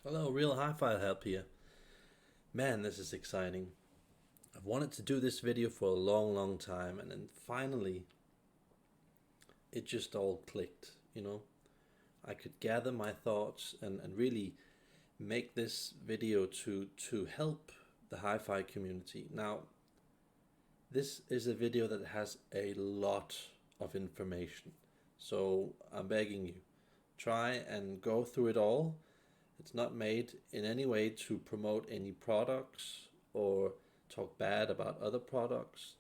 Hello, Real Hi-Fi Help here. Man, this is exciting. I've wanted to do this video for a long time, and then finally it just all clicked. I could gather my thoughts and really make this video to help the hi-fi community. Now, this is a video that has a lot of information, so I'm begging you, try and go through it all. It's not made in any way to promote any products or talk bad about other products.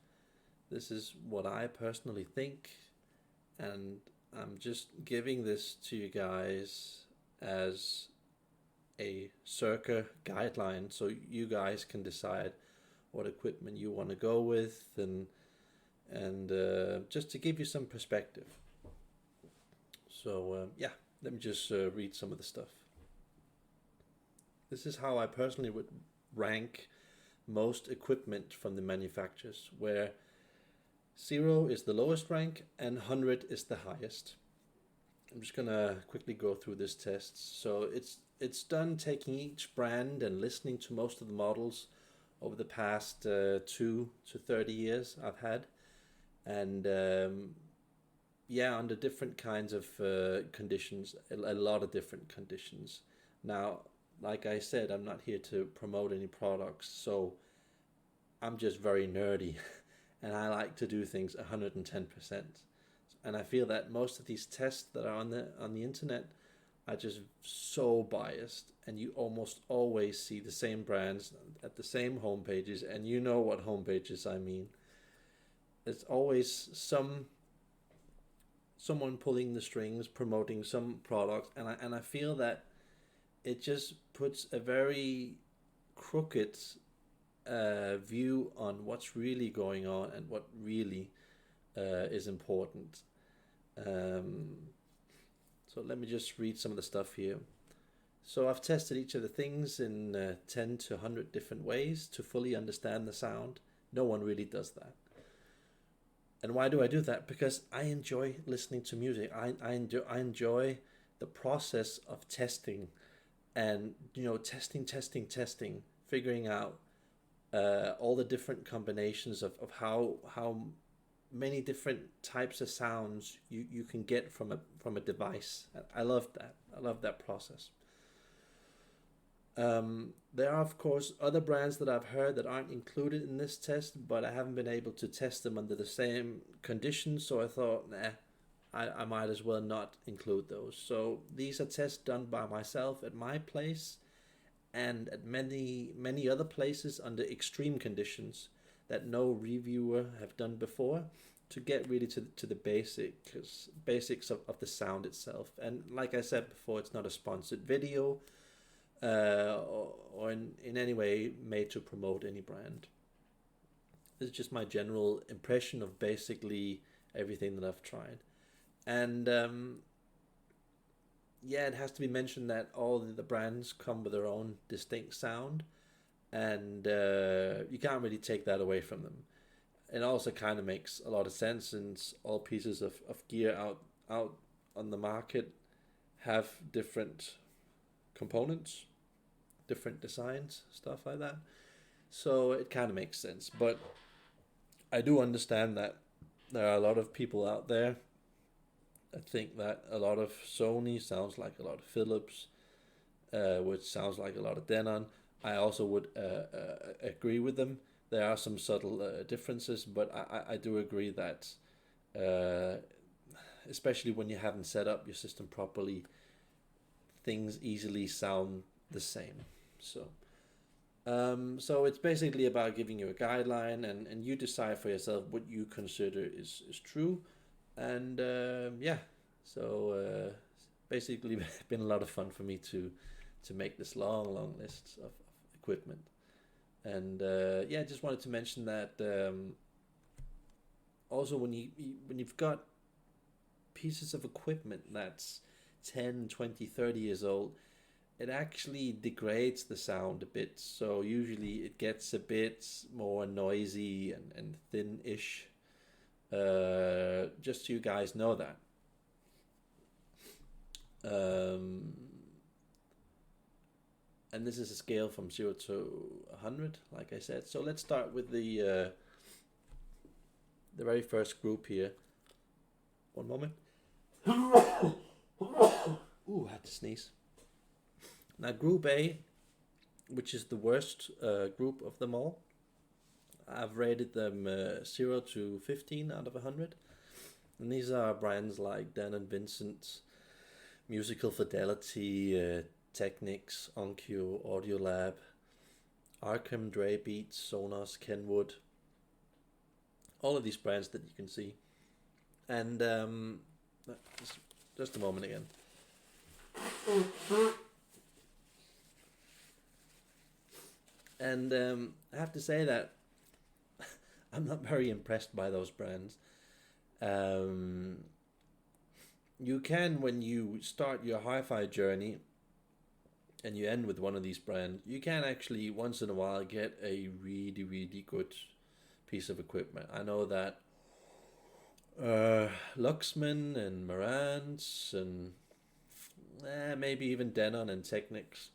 This is what I personally think, and I'm just giving this to you guys as a circa guideline so you guys can decide what equipment you want to go with, and just to give you some perspective. So yeah, let me just read some of the stuff. This is how I personally would rank most equipment from the manufacturers, where 0 is the lowest rank and 100 is the highest. I'm just gonna quickly go through this test. So it's done taking each brand and listening to most of the models over the past 2 to 30 years I've had, and yeah, under different kinds of conditions, a lot of different conditions. Now, like I said, I'm not here to promote any products, so I'm just very nerdy and I like to do things 110%. And I feel that most of these tests that are on the internet are just so biased, and you almost always see the same brands at the same homepages, and you know what homepages I mean. It's always someone pulling the strings, promoting some product, and I feel that it just puts a very crooked view on what's really going on and what really is important. Um, so let me just read some of the stuff here. So I've tested each of the things in 10 to 100 different ways to fully understand the sound. No one really does that. And why do I do that? Because I enjoy listening to music. I enjoy the process of testing, and testing, figuring out all the different combinations of how many different types of sounds you can get from a device. I love that. I love that process. There are, of course, other brands that I've heard that aren't included in this test, but I haven't been able to test them under the same conditions, so I thought, nah, I might as well not include those. So these are tests done by myself at my place and at many other places under extreme conditions that no reviewer have done before, to get really to the basics of the sound itself. And like I said before, it's not a sponsored video or in any way made to promote any brand. This is just my general impression of basically everything that I've tried. And yeah, it has to be mentioned that all the brands come with their own distinct sound, and you can't really take that away from them. It also kind of makes a lot of sense, since all pieces of gear out on the market have different components, different designs, stuff like that. So it kind of makes sense. But I do understand that there are a lot of people out there that think that a lot of Sony sounds like a lot of Philips, which sounds like a lot of Denon. I also would agree with them. There are some subtle differences, but I do agree that, uh, especially when you haven't set up your system properly, things easily sound the same. So it's basically about giving you a guideline, and you decide for yourself what you consider is true. And yeah, so basically, it's been a lot of fun for me to make this long list of equipment. And yeah, I just wanted to mention that also when you've got pieces of equipment that's 10, 20, 30 years old, it actually degrades the sound a bit. So usually it gets a bit more noisy and thin-ish. Just so you guys know that. Um, and this is a scale from 0 to 100, like I said. So let's start with the very first group here. One moment. Ooh, I had to sneeze. Now, Group A, which is the worst group of them all, I've rated them 0 to 15 out of 100. And these are brands like Dan and Vincent, Musical Fidelity, Technics, Onkyo, Audiolab, Arkham, Dre Beats, Sonos, Kenwood. All of these brands that you can see. And just a moment again. And I have to say that I'm not very impressed by those brands. You can, when you start your hi-fi journey and you end with one of these brands, you can actually once in a while get a really, really good piece of equipment. I know that Luxman and Marantz and maybe even Denon and Technics,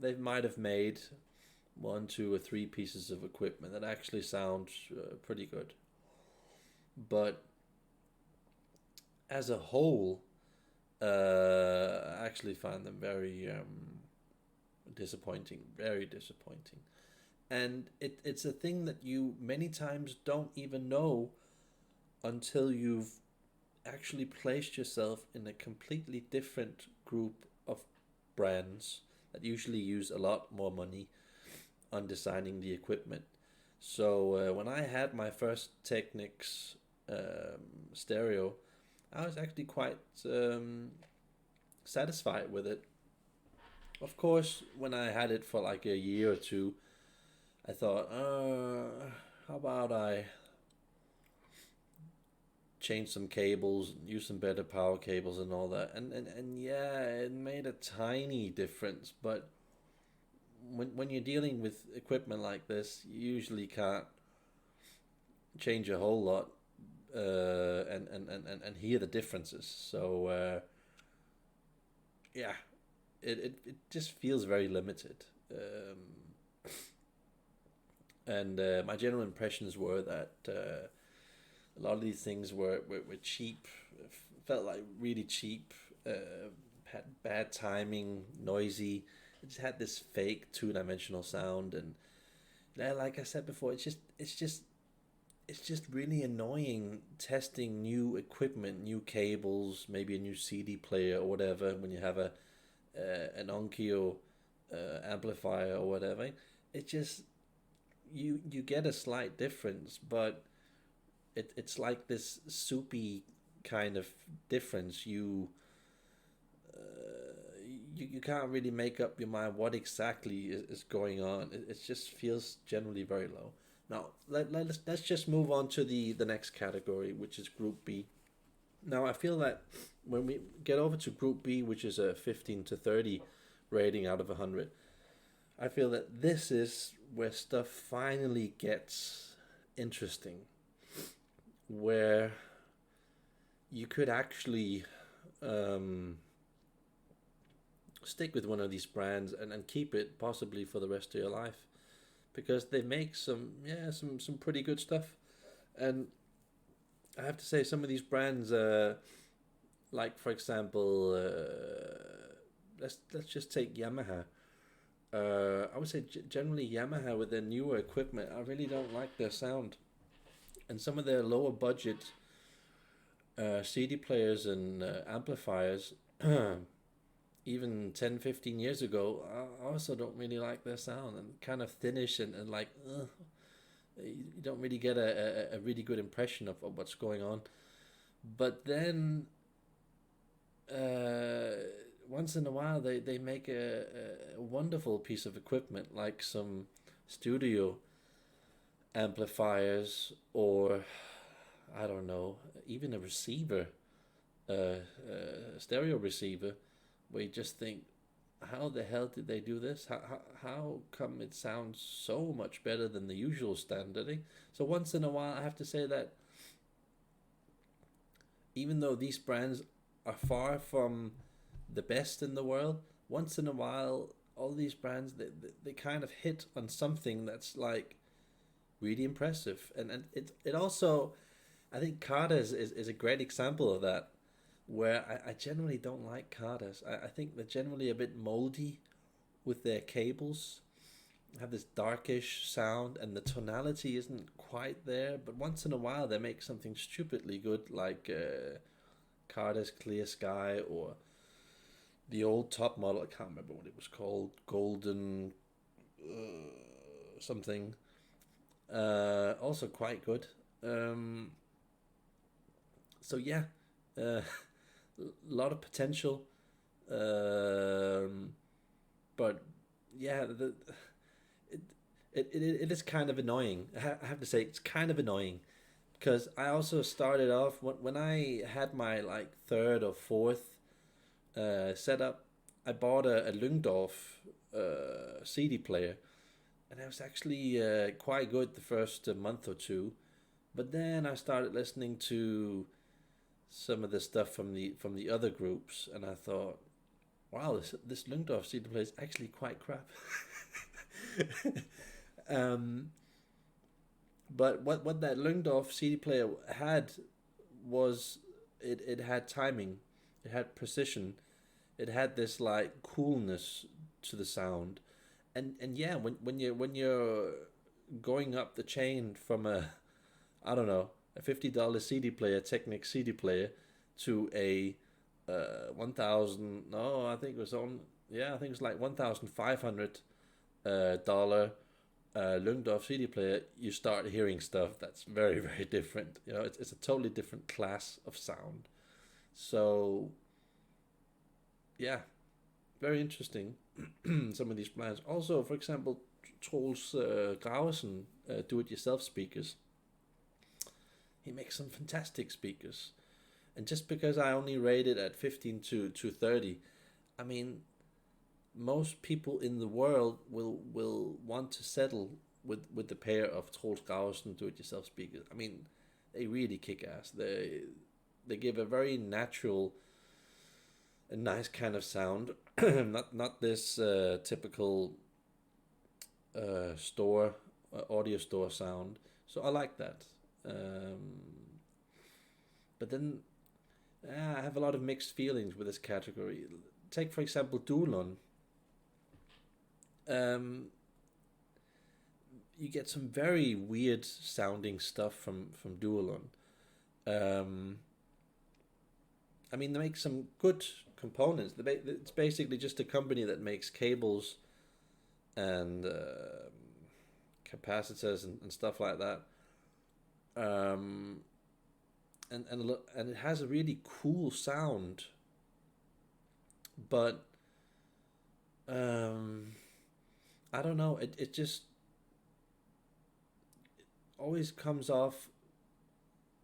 they might have made 1, 2, or 3 pieces of equipment that actually sound pretty good. But as a whole, I actually find them very disappointing, very disappointing. And it's a thing that you many times don't even know until you've actually placed yourself in a completely different group of brands that usually use a lot more money on designing the equipment. So when I had my first Technics stereo, I was actually quite satisfied with it. Of course, when I had it for like a year or two, I thought, how about I change some cables, use some better power cables and all that. And yeah, it made a tiny difference, but when you're dealing with equipment like this, you usually can't change a whole lot and hear the differences. So yeah, it just feels very limited. And my general impressions were that a lot of these things were cheap, felt like really cheap, had bad timing, noisy. It just had this fake two-dimensional sound, and like I said before, it's just really annoying testing new equipment, new cables, maybe a new CD player or whatever when you have an Onkyo amplifier or whatever. It just you get a slight difference, but it's like this soupy kind of difference. You can't really make up your mind what exactly is going on. It just feels generally very low. Now let's just move on to the next category, which is Group B. Now I feel that when we get over to Group B, which is a 15 to 30 rating out of 100, I feel that this is where stuff finally gets interesting, where you could actually stick with one of these brands and keep it possibly for the rest of your life, because they make some pretty good stuff. And I have to say, some of these brands, like for example, let's just take Yamaha. I would say generally Yamaha with their newer equipment, I really don't like their sound, and some of their lower budget CD players and amplifiers even 10-15 years ago, I also don't really like their sound, and kind of thinnish and like you don't really get a really good impression of what's going on. But then once in a while they make a wonderful piece of equipment, like some studio amplifiers, or I don't know, even a receiver, stereo receiver, where you just think, how the hell did they do this? How come it sounds so much better than the usual standard? So once in a while, I have to say that even though these brands are far from the best in the world, once in a while, all these brands, they kind of hit on something that's like really impressive, and it also, I think Carter is a great example of that, where I generally don't like Carters. I think they're generally a bit moldy with their cables, have this darkish sound, and the tonality isn't quite there. But once in a while, they make something stupidly good, like Carter's Clear Sky, or the old top model. I can't remember what it was called, Golden something. Also quite good. So yeah, a lot of potential. Um, but yeah, it, it is kind of annoying. I have to say, it's kind of annoying because I also started off when I had my like third or fourth setup. I bought a Lungdorf CD player, and it was actually quite good the first month or two. But then I started listening to some of the stuff from the other groups, and I thought, wow, this Lungdorf CD player is actually quite crap. um, but what that Lungdorf CD player had was it had timing, it had precision, it had this like coolness to the sound, and yeah, when you're going up the chain from a, I don't know, a $50 CD player, Technic CD player, to a 1,000. No, I think it was on. Yeah, I think it was like $1,500 dollar Lungdorf CD player. You start hearing stuff that's very very different. You know, it's a totally different class of sound. So yeah, very interesting. Some of these plans. Also, for example, Troels Graversen, do-it-yourself speakers. He makes some fantastic speakers. And just because I only rate it at 15 to 30, I mean, most people in the world will want to settle with the pair of Troels Graversen do-it-yourself speakers. I mean, they really kick ass. They give a very natural, a nice kind of sound, not this typical store audio store sound. So I like that. But then I have a lot of mixed feelings with this category. Take for example Dulon. Um, you get some very weird sounding stuff from Dualon. Um, I mean, they make some good components. It's basically just a company that makes cables and capacitors and stuff like that. Um, and it has a really cool sound, but I don't know. It just always comes off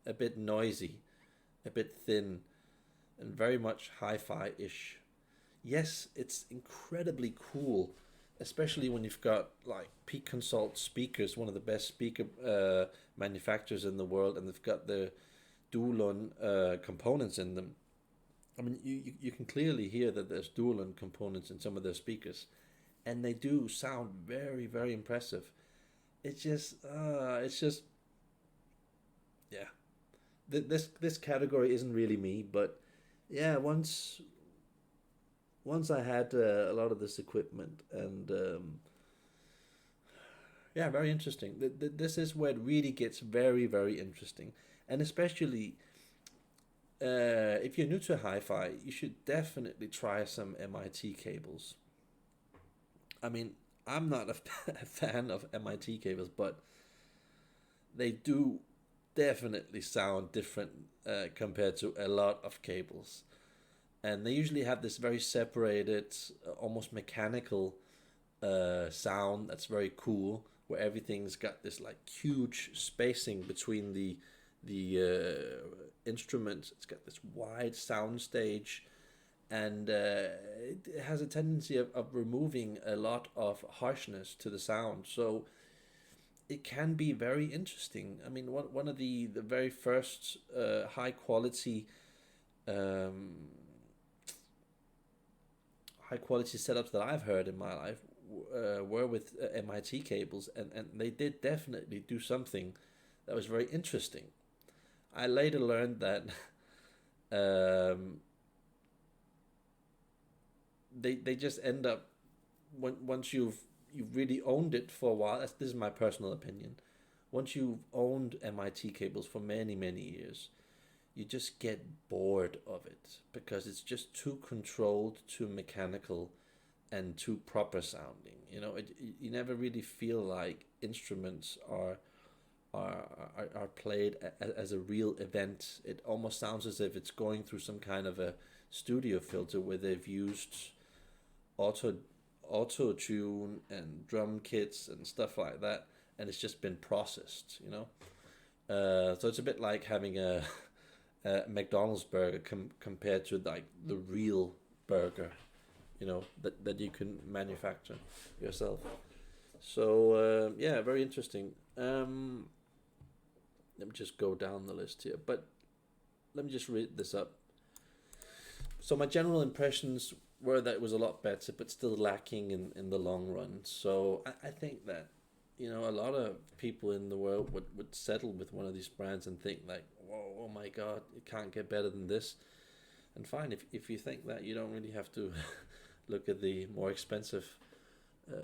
a bit noisy, a bit thin, and very much hi-fi ish. Yes, it's incredibly cool, especially when you've got like Peak Consult speakers, one of the best speaker manufacturers in the world, and they've got the Dulon components in them. I mean, you can clearly hear that there's Dulon components in some of their speakers, and they do sound very very impressive. It's just yeah. This category isn't really me, but yeah, once I had a lot of this equipment, and yeah, very interesting. This is where it really gets very very interesting, and especially if you're new to hi-fi, you should definitely try some MIT cables. I mean, I'm not a fan of MIT cables, but they do definitely sound different compared to a lot of cables. And they usually have this very separated, almost mechanical sound that's very cool, where everything's got this like huge spacing between the instruments. It's got this wide sound stage, and it has a tendency of removing a lot of harshness to the sound. So it can be very interesting. I mean, one of the very first high quality um, high quality setups that I've heard in my life were with MIT cables, and they did definitely do something that was very interesting. I later learned that um, they just end up once you've really owned it for a while. This is my personal opinion. Once you've owned MIT cables for many years, you just get bored of it because it's just too controlled, too mechanical, and too proper sounding. You never really feel like instruments are played as a real event. It almost sounds as if it's going through some kind of a studio filter where they've used auto auto tune and drum kits and stuff like that, and it's just been processed. So it's a bit like having a McDonald's burger compared to like the real burger, that you can manufacture yourself. So yeah, very interesting. Let me just go down the list here, but let me just read this up. So my general impressions were that it was a lot better, but still lacking in the long run. So I think that a lot of people in the world would settle with one of these brands and think like, whoa, oh my god, it can't get better than this. And fine, if you think that, you don't really have to look at the more expensive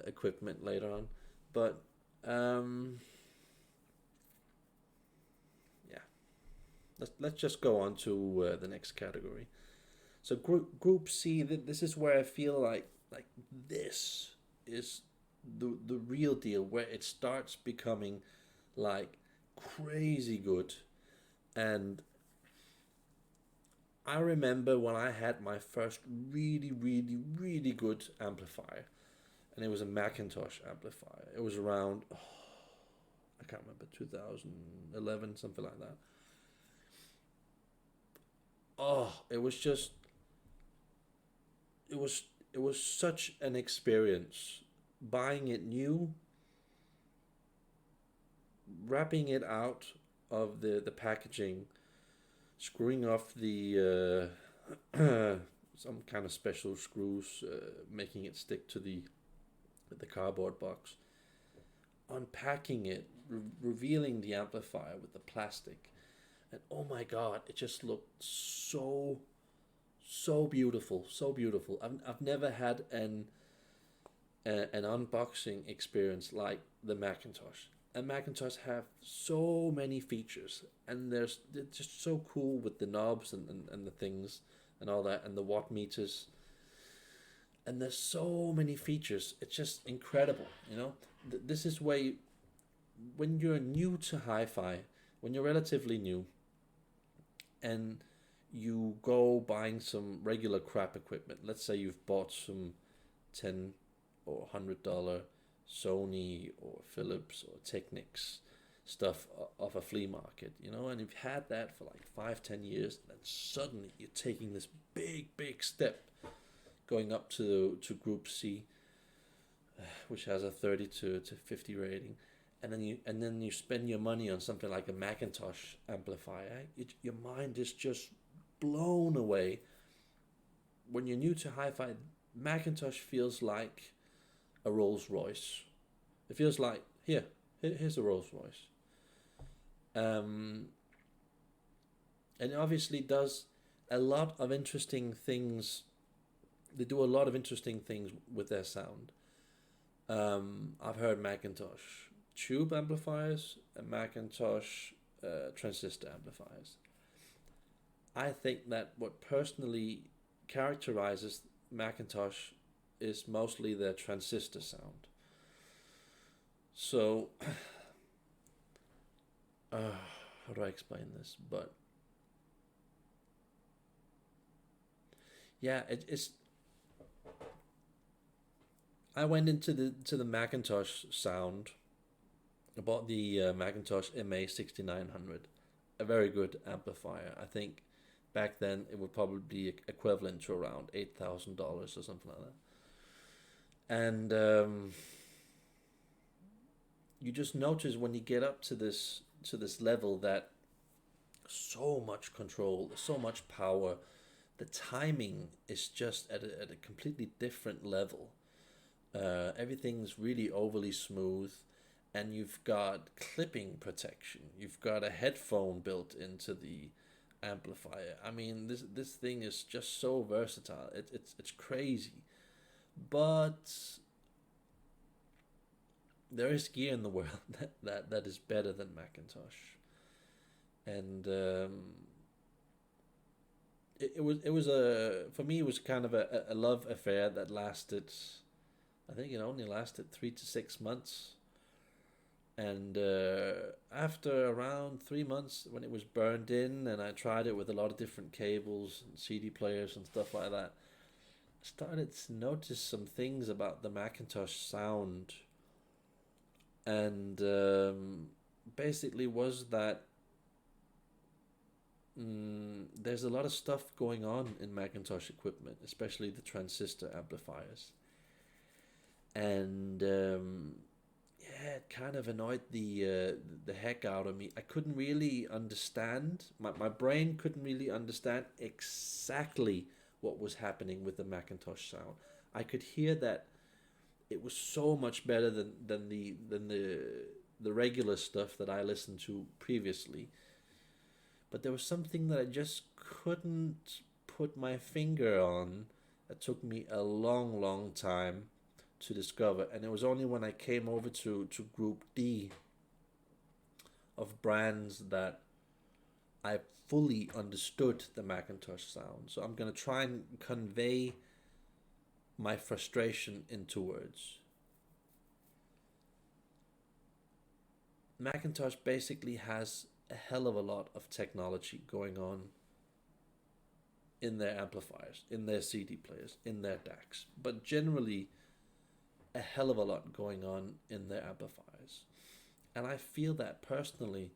equipment later on. But yeah, let's just go on to the next category. So group C, this is where I feel like this is the real deal, where it starts becoming like crazy good. And I remember when I had my first really good amplifier, and it was a Macintosh amplifier. It was around, I can't remember, 2011, something like that. Oh, it was such an experience buying it new, wrapping it out of the packaging, screwing off the some kind of special screws, making it stick to the cardboard box, unpacking it, revealing the amplifier with the plastic, and oh my god, it just looked so beautiful, so beautiful. I've never had an unboxing experience like the Macintosh. And Macintosh have so many features, and they're just so cool with the knobs and the things and all that, and the watt meters. And there's so many features. It's just incredible. This is where when you're new to hi-fi, when you're relatively new, and you go buying some regular crap equipment. Let's say you've bought some $10 or $100 Sony or Philips or Technics stuff off a flea market, and you've had that for like 5-10 years, and then suddenly you're taking this big step going up to Group C, which has a 30 to 50 rating, and then you spend your money on something like a Macintosh amplifier. Your mind is just blown away. When you're new to hi-fi, Macintosh feels like a Rolls Royce. It feels like here's a Rolls Royce. And it obviously does a lot of interesting things. They do a lot of interesting things with their sound. I've heard Macintosh tube amplifiers and Macintosh transistor amplifiers. I think that what personally characterizes Macintosh is mostly their transistor sound. So, how do I explain this? But yeah, it's. I went into the Macintosh sound. I bought the Macintosh MA6900, a very good amplifier. I think back then it would probably be equivalent to around $8,000 or something like that. And you just notice when you get up to this level that so much control, so much power, the timing is just at a completely different level. Everything's really overly smooth, and you've got clipping protection. You've got a headphone built into the amplifier. I mean, this thing is just so versatile. It's crazy, but there is gear in the world that is better than Macintosh, and it was a, for me, it was kind of a love affair that lasted. I think it only lasted 3 to 6 months, and after around 3 months, when it was burned in, and I tried it with a lot of different cables and CD players and stuff like that, I started to notice some things about the Macintosh sound, and basically was that there's a lot of stuff going on in Macintosh equipment, especially the transistor amplifiers, and yeah, it kind of annoyed the heck out of me. I couldn't really understand. My brain couldn't really understand exactly what was happening with the Macintosh sound. I could hear that it was so much better than the regular stuff that I listened to previously. But there was something that I just couldn't put my finger on. That took me a long, long time to discover, and it was only when I came over to Group D of brands that I fully understood the Macintosh sound. So I'm gonna try and convey my frustration into words. Macintosh basically has a hell of a lot of technology going on in their amplifiers, in their CD players, in their DACs, but generally a hell of a lot going on in their amplifiers. And I feel that personally,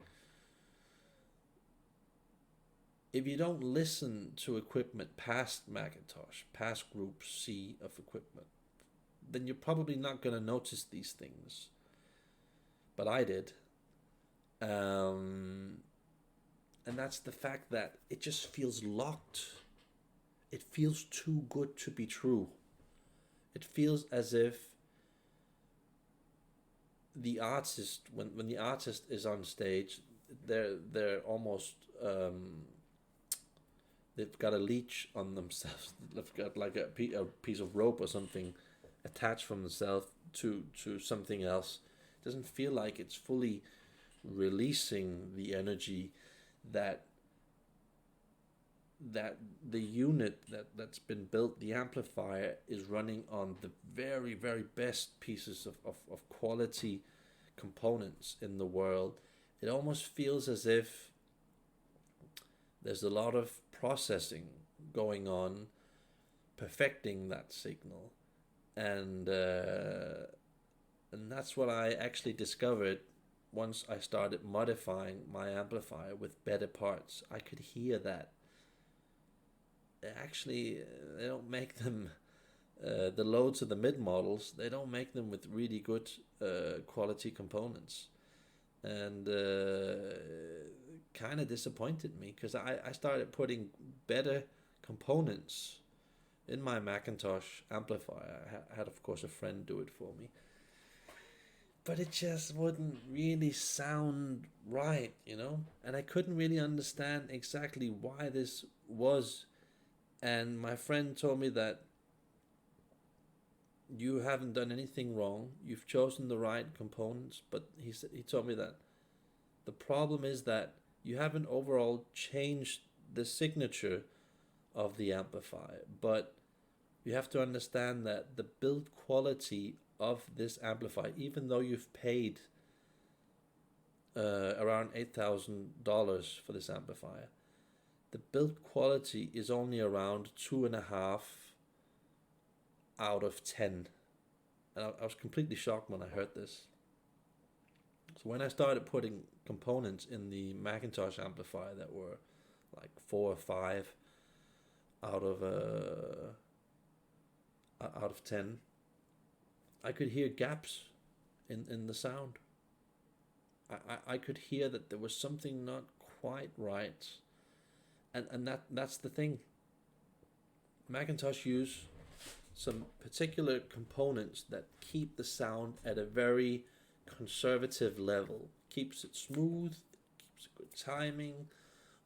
if you don't listen to equipment past Macintosh, past Group C of equipment, then you're probably not going to notice these things. But I did. And that's the fact that it just feels locked. It feels too good to be true. It feels as if the artist, when the artist is on stage, they're almost they've got a leech on themselves. They've got like a piece of rope or something attached from themselves to something else. It doesn't feel like it's fully releasing the energy that the unit that's been built, the amplifier, is running on the very, very best pieces of quality components in the world. It almost feels as if there's a lot of processing going on, perfecting that signal, and that's what I actually discovered once I started modifying my amplifier with better parts. I could hear that actually they don't make them the low to the mid models, they don't make them with really good quality components, and kind of disappointed me, because I started putting better components in my Macintosh amplifier. I had of course a friend do it for me, but it just wouldn't really sound right, and I couldn't really understand exactly why this was. And my friend told me that you haven't done anything wrong. You've chosen the right components, but he told me that the problem is that you haven't overall changed the signature of the amplifier. But you have to understand that the build quality of this amplifier, even though you've paid around $8,000 for this amplifier, the build quality is only around 2.5 out of 10. And I was completely shocked when I heard this. So when I started putting components in the Macintosh amplifier that were like 4 or 5 out of 10, I could hear gaps in the sound. I could hear that there was something not quite right. And that's the thing. Macintosh use some particular components that keep the sound at a very conservative level. Keeps it smooth, keeps a good timing,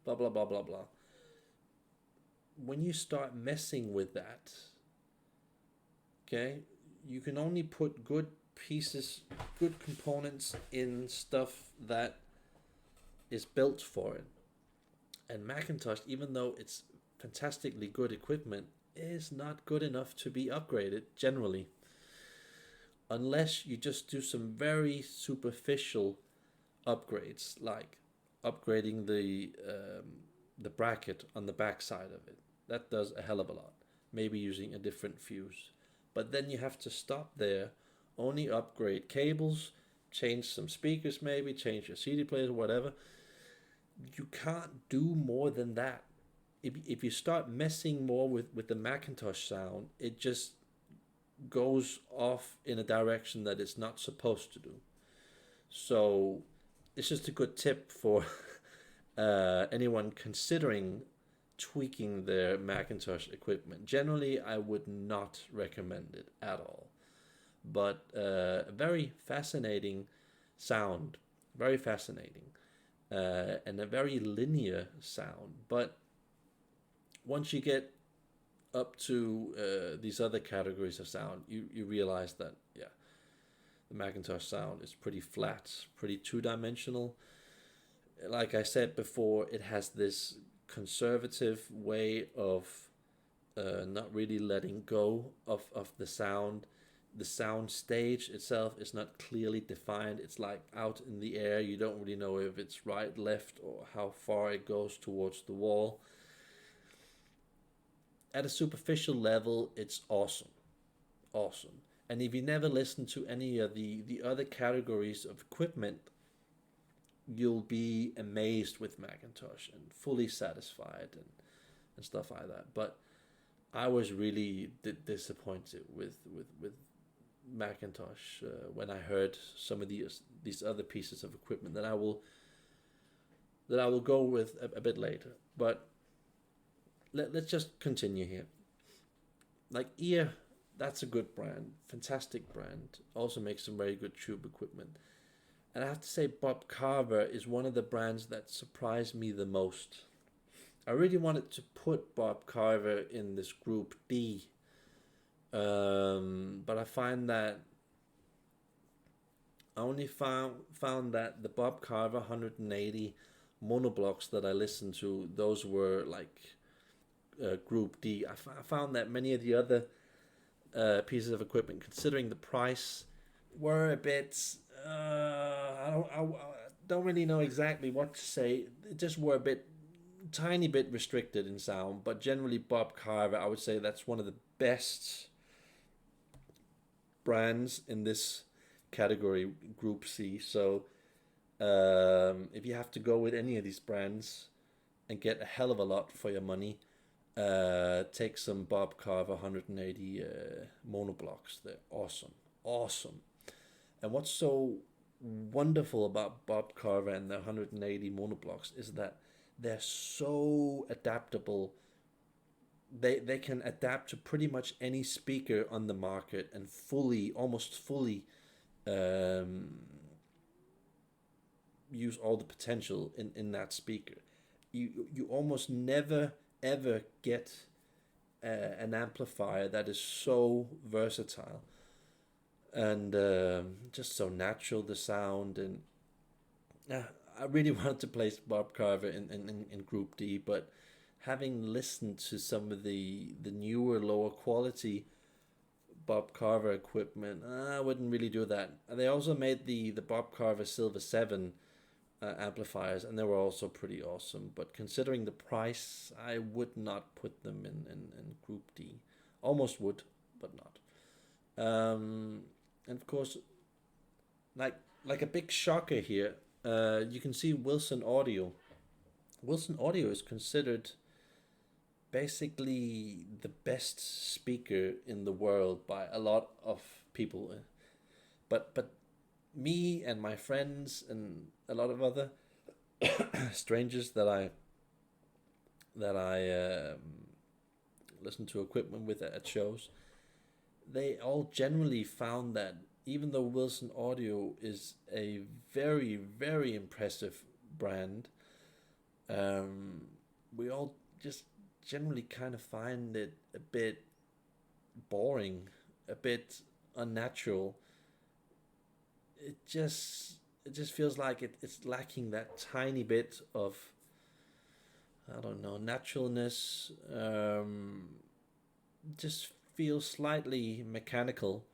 blah blah blah blah blah. When you start messing with that, okay, you can only put good pieces, good components in stuff that is built for it. And Macintosh, even though it's fantastically good equipment, is not good enough to be upgraded generally, unless you just do some very superficial upgrades, like upgrading the bracket on the back side of it. That does a hell of a lot. Maybe using a different fuse, but then you have to stop there. Only upgrade cables, change some speakers, maybe change your CD player, whatever. You can't do more than that. If you start messing more with the Macintosh sound, it just goes off in a direction that it's not supposed to do. So it's just a good tip for anyone considering tweaking their Macintosh equipment. Generally, I would not recommend it at all. But a very fascinating sound, very fascinating, and a very linear sound. But once you get up to these other categories of sound, you realize that, yeah, the Macintosh sound is pretty flat, pretty two-dimensional. Like I said before, it has this conservative way of not really letting go of the sound. The sound stage itself is not clearly defined. It's like out in the air. You don't really know if it's right, left, or how far it goes towards the wall. At a superficial level, it's awesome. Awesome. And if you never listen to any of the other categories of equipment, you'll be amazed with Macintosh and fully satisfied and stuff like that. But I was really disappointed with Macintosh when I heard some of these other pieces of equipment that I will go with a bit later. But let's just continue here. Like Ear, that's a good brand, fantastic brand. Also makes some very good tube equipment. And I have to say, Bob Carver is one of the brands that surprised me the most. I really wanted to put Bob Carver in this group D, but I find that I only found that the Bob Carver 180 monoblocks that I listened to, those were like group D. I found that many of the other pieces of equipment, considering the price, were a bit. I don't really know exactly what to say. It just were a tiny bit restricted in sound, but generally Bob Carver, I would say that's one of the best brands in this category, Group C. So if you have to go with any of these brands and get a hell of a lot for your money, take some Bob Carver 180 monoblocks. They're awesome. And what's so wonderful about Bob Carver and the 180 monoblocks is that they're so adaptable. They can adapt to pretty much any speaker on the market and almost fully use all the potential in that speaker. You almost never ever get an amplifier that is so versatile and just so natural, the sound. And I really wanted to place Bob Carver in Group D, but having listened to some of the newer, lower quality Bob Carver equipment, I wouldn't really do that. They also made the Bob Carver Silver 7 amplifiers, and they were also pretty awesome. But considering the price, I would not put them in Group D. Almost would, but not. And of course, like a big shocker here, you can see Wilson Audio. Wilson Audio is considered basically the best speaker in the world by a lot of people. But me and my friends and a lot of other strangers that I listen to equipment with at shows, they all generally found that even though Wilson Audio is a very, very impressive brand, um, we all just generally kind of find it a bit boring, a bit unnatural. It just feels like it's lacking that tiny bit of, I don't know, naturalness. Just feels slightly mechanical.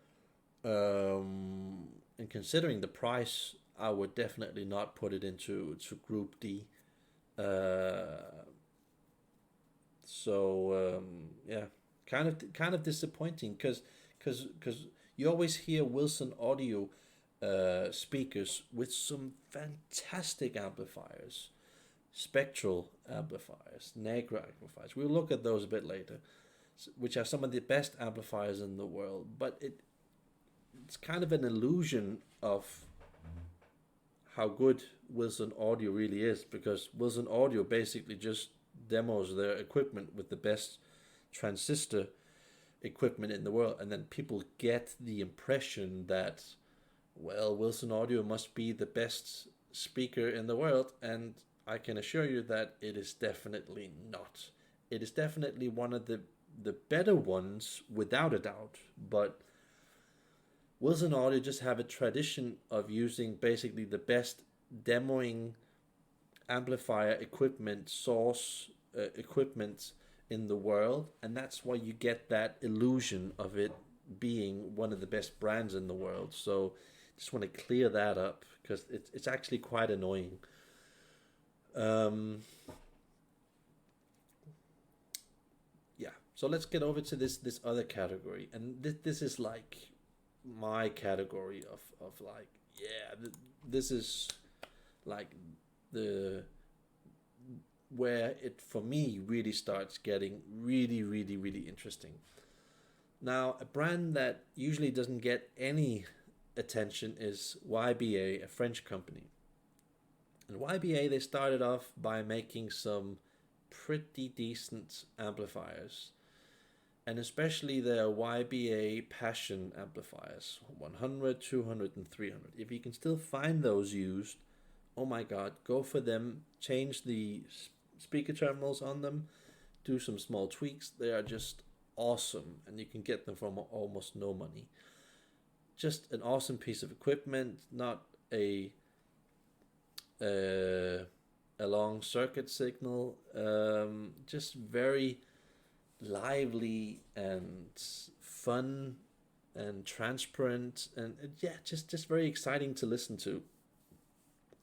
And considering the price, I would definitely not put it into Group D. Uh, yeah, kind of disappointing because you always hear Wilson Audio speakers with some fantastic amplifiers, spectral amplifiers, Negra amplifiers. We'll look at those a bit later, which are some of the best amplifiers in the world. But it's kind of an illusion of how good Wilson Audio really is, because Wilson Audio basically just demos their equipment with the best transistor equipment in the world, and then people get the impression that, well, Wilson Audio must be the best speaker in the world, and I can assure you that it is definitely not. It is definitely one of the better ones, without a doubt, but Wilson Audio just have a tradition of using basically the best demoing amplifier equipment, source equipment in the world, and that's why you get that illusion of it being one of the best brands in the world. So just want to clear that up, because it's actually quite annoying. Yeah, so let's get over to this other category, and this is like my category of like, yeah, this is like the where it for me really starts getting really, really, really interesting. Now, a brand that usually doesn't get any attention is YBA, a French company. And YBA, they started off by making some pretty decent amplifiers, and especially their YBA Passion amplifiers, 100, 200, and 300. If you can still find those used, oh my god, go for them. Change the speaker terminals on them, do some small tweaks. They are just awesome, and you can get them for almost no money. Just an awesome piece of equipment, not a long circuit signal. Just very lively and fun and transparent, and yeah, just very exciting to listen to.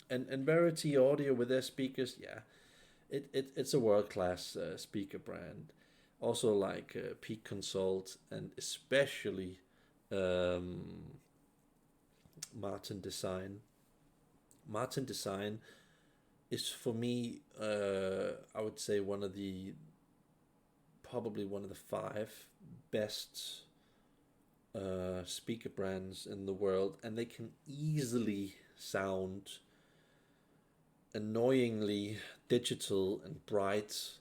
And Verity Audio with their speakers, yeah, it's a world class speaker brand. Also like Peak Consult, and especially Martin Design. Martin Design is for me, I would say, probably one of the 5 best speaker brands in the world, and they can easily sound annoyingly digital and bright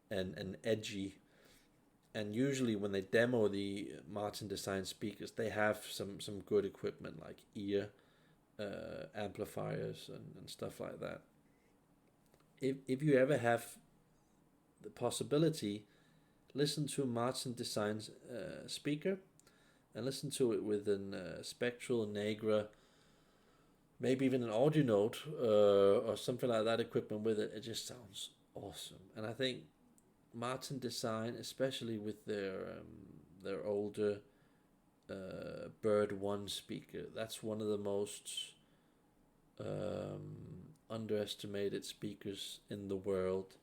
and edgy. And usually when they demo the Martin Design speakers, they have some good equipment like ear amplifiers and stuff like that. If you ever have the possibility, listen to Martin Design's speaker, and listen to it with a spectral Negra, maybe even an audio note or something like that equipment with it. It just sounds awesome. And I think Martin Design, especially with their older Bird One speaker, that's one of the most underestimated speakers in the world.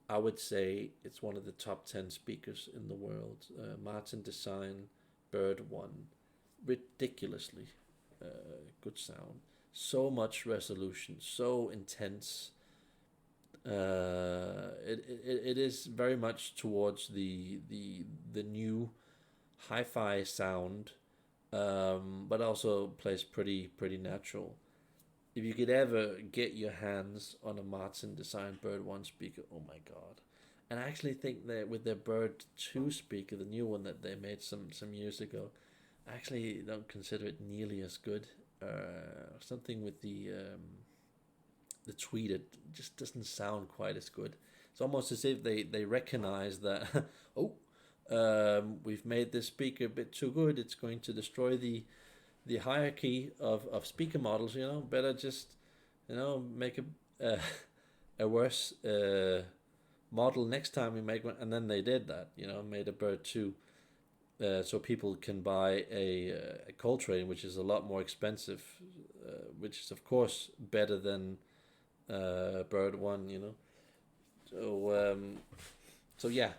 I would say it's one of the top 10 speakers in the world. Martin Design Bird One, ridiculously good sound, so much resolution, so intense. It is very much towards the new hi-fi sound, but also plays pretty natural. If you could ever get your hands on a Martin Design Bird One speaker, oh my god! And I actually think that with their Bird 2 speaker, the new one that they made some years ago, I actually don't consider it nearly as good. Something with the tweet, it just doesn't sound quite as good. It's almost as if they recognize that, oh, we've made this speaker a bit too good. It's going to destroy the hierarchy of speaker models. Better just make a worse model next time we make one. And then they did that. Made a Bird 2. So people can buy a Coltrane, which is a lot more expensive, which is of course better than Bird 1. So yeah,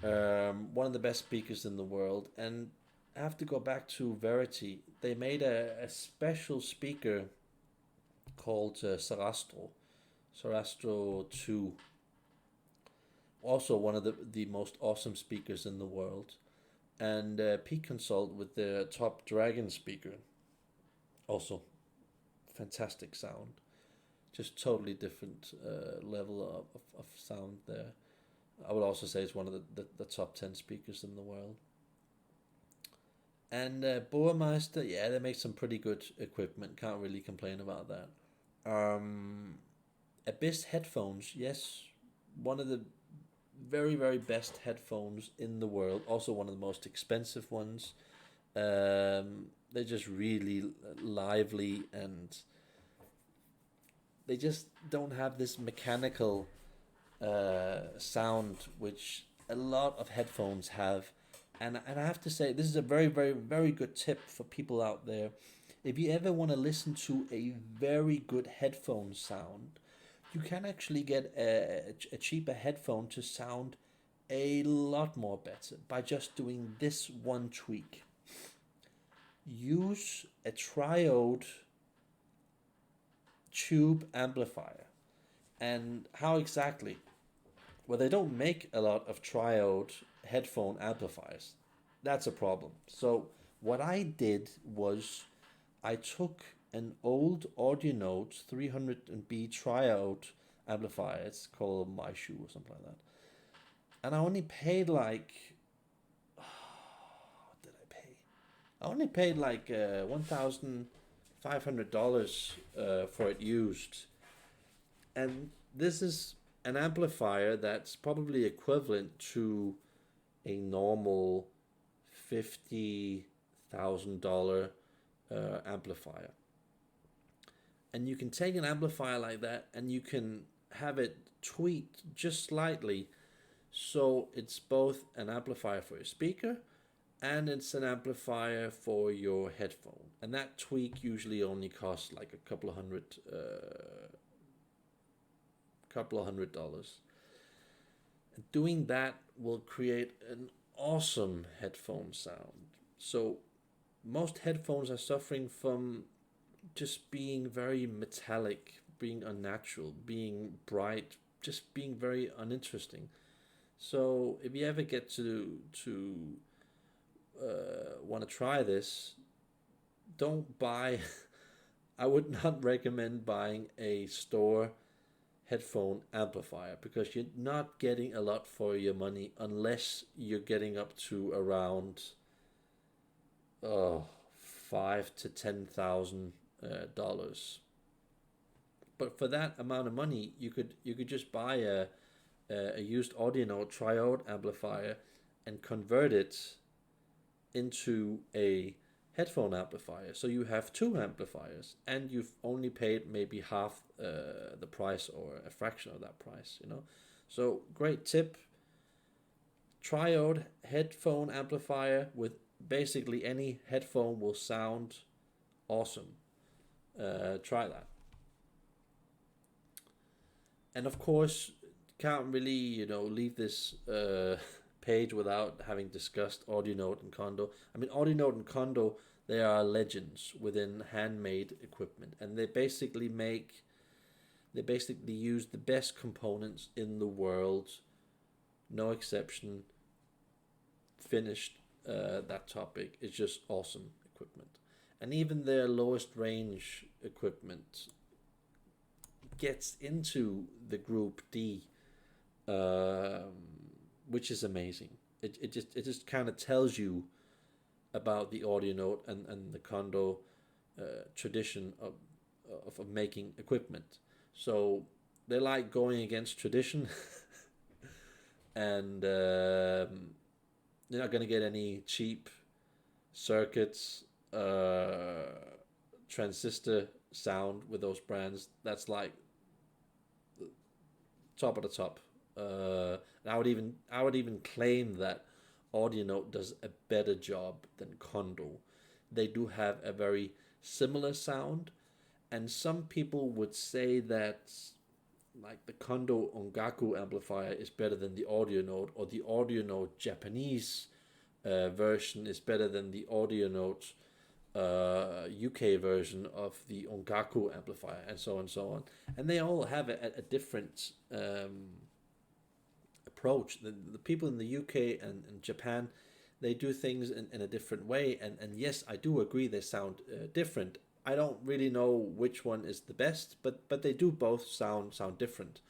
one of the best speakers in the world. And I have to go back to Verity. They made a special speaker called Sarastro 2. Also one of the most awesome speakers in the world. And Peak Consult with the Top Dragon speaker. Also fantastic sound. Just totally different level of sound there. I would also say it's one of the top 10 speakers in the world. And Burmeister, yeah, they make some pretty good equipment. Can't really complain about that. Abyss headphones, yes, one of the very, very best headphones in the world. Also one of the most expensive ones. They're just really lively, and they just don't have this mechanical sound which a lot of headphones have. And I have to say, this is a very, very, very good tip for people out there. If you ever want to listen to a very good headphone sound, you can actually get a cheaper headphone to sound a lot more better by just doing this one tweak. Use a triode tube amplifier. And how exactly? Well, they don't make a lot of triode headphone amplifiers. That's a problem. So what I did was I took an old Audionote 300B triode amplifier. It's called My Shoe or something like that. And I only paid like, what did I pay? I only paid like $1,500 for it used. And this is an amplifier that's probably equivalent to a normal $50,000 amplifier. And you can take an amplifier like that and you can have it tweaked just slightly, so it's both an amplifier for your speaker and it's an amplifier for your headphone. And that tweak usually only costs like a couple of $100. Doing that will create an awesome headphone sound. So most headphones are suffering from just being very metallic, being unnatural, being bright, just being very uninteresting. So if you ever get to want to try this, don't buy. I would not recommend buying a store headphone amplifier, because you're not getting a lot for your money unless you're getting up to around $5,000 to $10,000. But for that amount of money, you could just buy a used Audionote triode amplifier and convert it into a headphone amplifier. So you have two amplifiers, and you've only paid maybe half the price or a fraction of that price. So great tip. Triode headphone amplifier with basically any headphone will sound awesome. Try that. And of course, can't really leave this page without having discussed Audionote and Kondo. I mean, Audionote and Kondo, they are legends within handmade equipment, and they basically use the best components in the world, no exception. Finished that topic. It's just awesome equipment. And even their lowest range equipment gets into the group D um, which is amazing. It just kind of tells you about the audio note and the condo tradition of making equipment. So they like going against tradition, and you're not going to get any cheap circuits, transistor sound with those brands. That's like top of the top. And I would even claim that AudioNote does a better job than Kondo. They do have a very similar sound, and some people would say that like the Kondo Ongaku amplifier is better than the AudioNote, or the AudioNote Japanese version is better than the AudioNote UK version of the Ongaku amplifier, and so on and so on. And they all have a different approach. The people in the UK and Japan, they do things in a different way. And yes, I do agree they sound different. I don't really know which one is the best, but they do both sound different.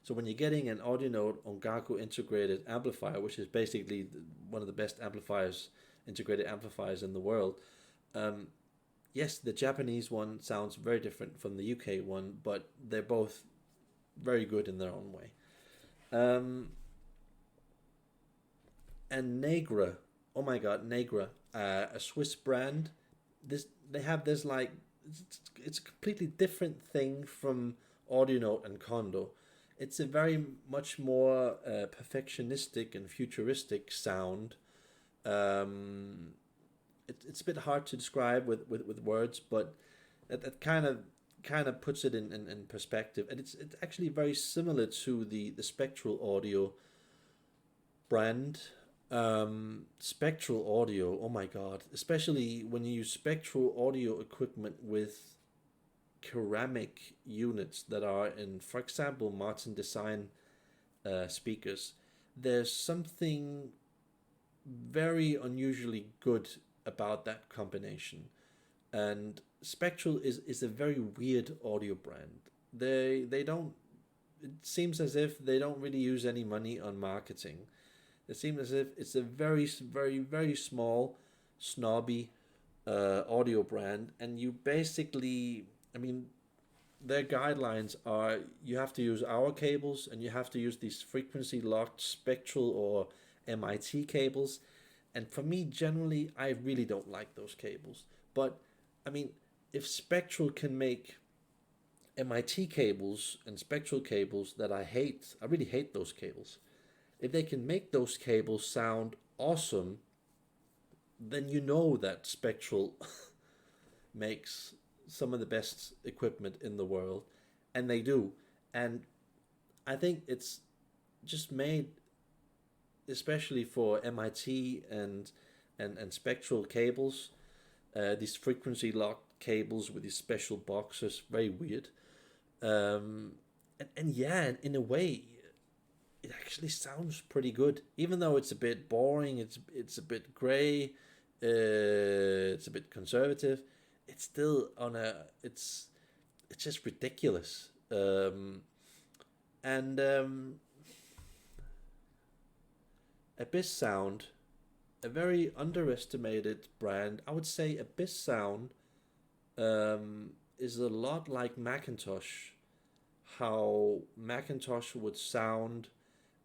So when you're getting an AudioNote Ongaku integrated amplifier, which is basically one of the best amplifiers, integrated amplifiers in the world, yes, the Japanese one sounds very different from the UK one, but they're both very good in their own way. And Negra, oh my God, Negra, a Swiss brand. They have this like it's a completely different thing from AudioNote and Kondo. It's a very much more perfectionistic and futuristic sound. Um, it's a bit hard to describe with words, but that kind of puts it in perspective, and it's actually very similar to the spectral audio brand. Spectral audio, oh my God, especially when you use spectral audio equipment with ceramic units that are in, for example, Martin Design speakers. There's something very unusually good about that combination. And Spectral is a very weird audio brand. They don't. It seems as if they don't really use any money on marketing. It seems as if it's a very small, snobby audio brand, and you basically, I mean, their guidelines are you have to use our cables and you have to use these frequency locked spectral or MIT cables. And for me, generally, I really don't like those cables. But I mean, if Spectral can make MIT cables and spectral cables that I really hate those cables. If they can make those cables sound awesome, then you know that Spectral makes some of the best equipment in the world, and they do. And I think it's just made especially for MIT and spectral cables, these frequency locked cables with these special boxes, very weird. And yeah, in a way, it actually sounds pretty good, even though it's a bit boring. It's a bit grey. It's a bit conservative. It's still on a. It's just ridiculous. And Abyss Sound, a very underestimated brand. I would say Abyss Sound is a lot like Macintosh. How Macintosh would sound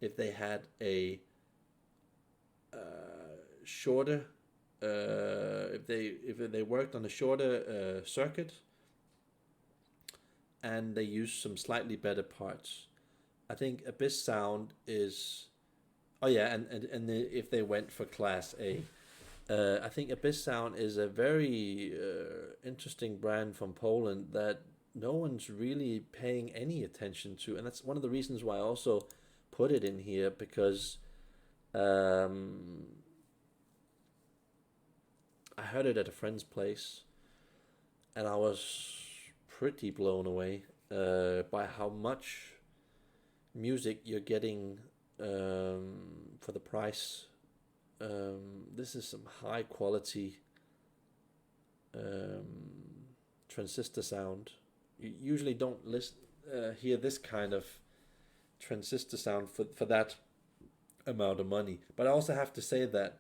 if they had a shorter, if they worked on a shorter circuit, and they used some slightly better parts. I think Abyss Sound is. Oh yeah, if they went for Class A, I think Abyss Sound is a very interesting brand from Poland that no one's really paying any attention to, and that's one of the reasons why I also put it in here, because I heard it at a friend's place, and I was pretty blown away by how much music you're getting for the price. This is some high quality transistor sound. You usually don't hear this kind of transistor sound for that amount of money. But I also have to say that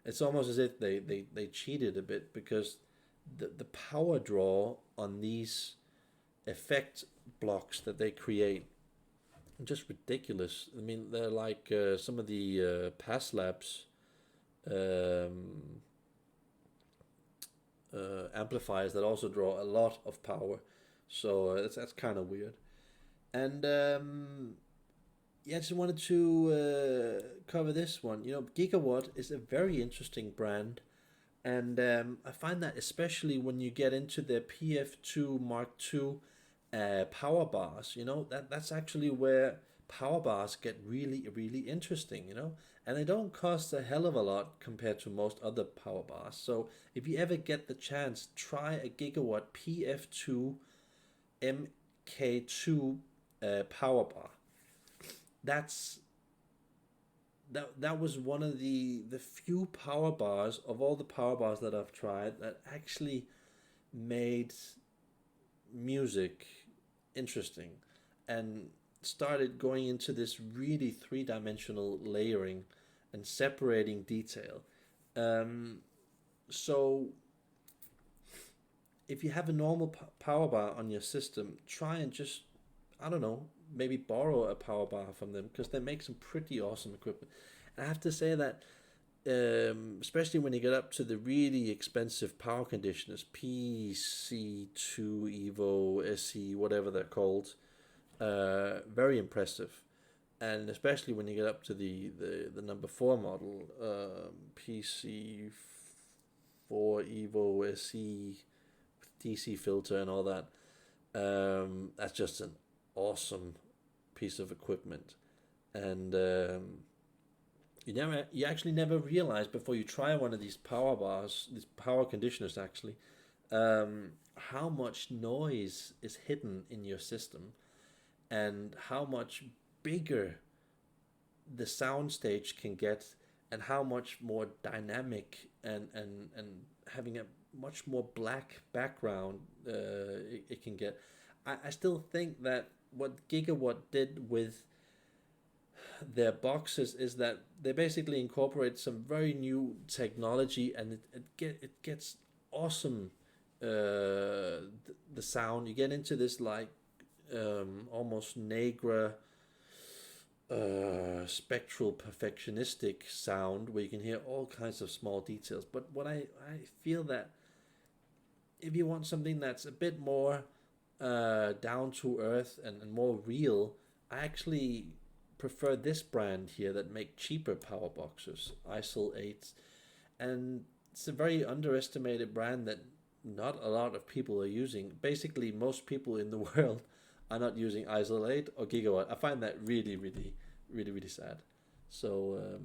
it's almost as if they cheated a bit, because the power draw on these effect blocks that they create are just ridiculous. I mean, they're like some of the Pass Labs um, amplifiers that also draw a lot of power. So that's kind of weird. And yeah, I just wanted to cover this one. You know, Gigawatt is a very interesting brand, and I find that especially when you get into the PF2 Mark II power bars, you know, that's actually where power bars get really, really interesting, you know, and they don't cost a hell of a lot compared to most other power bars. So if you ever get the chance, try a Gigawatt PF2 MK2 power bar. That's that was one of the few power bars of all the power bars that I've tried that actually made music interesting and started going into this really three-dimensional layering and separating detail. Um, so if you have a normal power bar on your system, try and just, I don't know, maybe borrow a power bar from them, because they make some pretty awesome equipment. And I have to say that, especially when you get up to the really expensive power conditioners, PC2 Evo, SE, whatever they're called, very impressive. And especially when you get up to the number 4 model, PC4 Evo SE with DC filter and all that. That's just an awesome piece of equipment, and you actually never realize before you try one of these power bars, these power conditioners actually, how much noise is hidden in your system, and how much bigger the sound stage can get, and how much more dynamic and having a much more black background it can get. I still think that what Gigawatt did with their boxes is that they basically incorporate some very new technology, and it gets awesome. The sound, you get into this like almost Negra spectral perfectionistic sound where you can hear all kinds of small details. But I feel that if you want something that's a bit more down to earth and more real, I actually prefer this brand here that make cheaper power boxes, ISIL 8s. And it's a very underestimated brand that not a lot of people are using. Basically, most people in the world are not using ISIL 8 or Gigawatt. I find that really, really, really, really sad. So